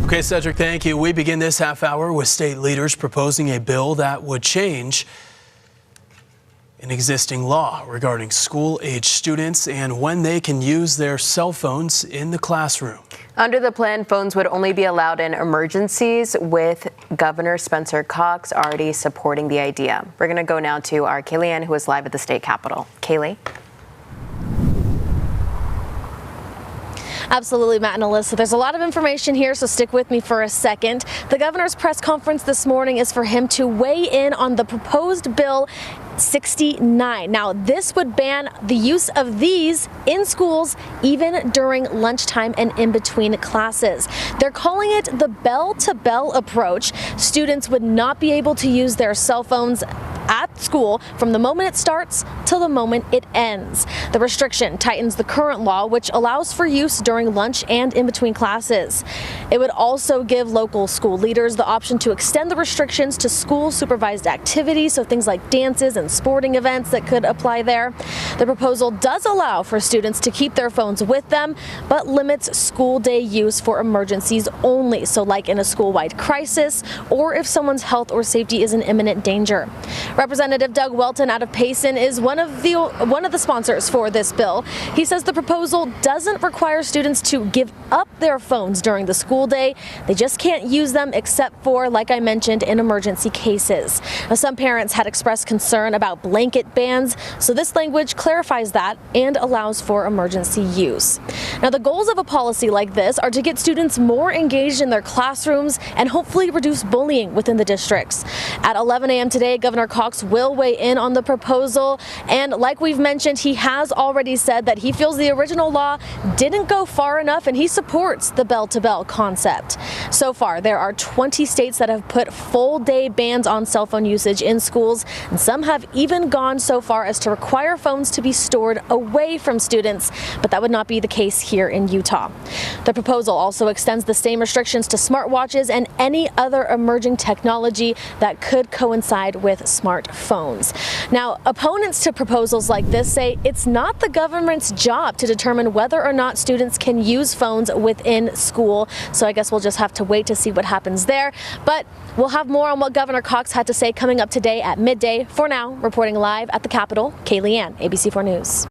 Okay, Cedric, thank you. We begin this half hour with state leaders proposing a bill that would change an existing law regarding school-age students and when they can use their cell phones in the classroom. Under the plan, phones would only be allowed in emergencies, with Governor Spencer Cox already supporting the idea. We're going to go now to our Kaylee, who is live at the state capitol. Kaylee? Absolutely, Matt and Alyssa. There's a lot of information here, so stick with me for a second. The governor's press conference this morning is for him to weigh in on the proposed bill 69. Now, this would ban the use of these in schools even during lunchtime and in between classes. They're calling it the bell-to-bell approach. Students would not be able to use their cell phones at school from the moment it starts till the moment it ends. The restriction tightens the current law, which allows for use during lunch and in between classes. It would also give local school leaders the option to extend the restrictions to school supervised activities, so things like dances and sporting events that could apply there. The proposal does allow for students to keep their phones with them, but limits school day use for emergencies only, so like in a school-wide crisis or if someone's health or safety is in imminent danger. Representative Doug Welton out of Payson is one of the sponsors for this bill. He says the proposal doesn't require students to give up their phones during the school day. They just can't use them except for, like I mentioned, in emergency cases. Now, some parents had expressed concern about blanket bans, so this language clarifies that and allows for emergency use. Now, the goals of a policy like this are to get students more engaged in their classrooms and hopefully reduce bullying within the districts. At 11 a.m. today, Governor Cox will weigh in on the proposal, and like we've mentioned, he has already said that he feels the original law didn't go far enough and he supports the bell-to-bell concept. So far, there are 20 states that have put full-day bans on cell phone usage in schools, and some have even gone so far as to require phones to be stored away from students, but that would not be the case here in Utah. The proposal also extends the same restrictions to smartwatches and any other emerging technology that could coincide with smartphones. Now, opponents to proposals like this say it's not the government's job to determine whether or not students can use phones within school, so I guess we'll just have to wait to see what happens there. But we'll have more on what Governor Cox had to say coming up today at midday. For now, reporting live at the Capitol, Kaylee Ann, ABC4 News.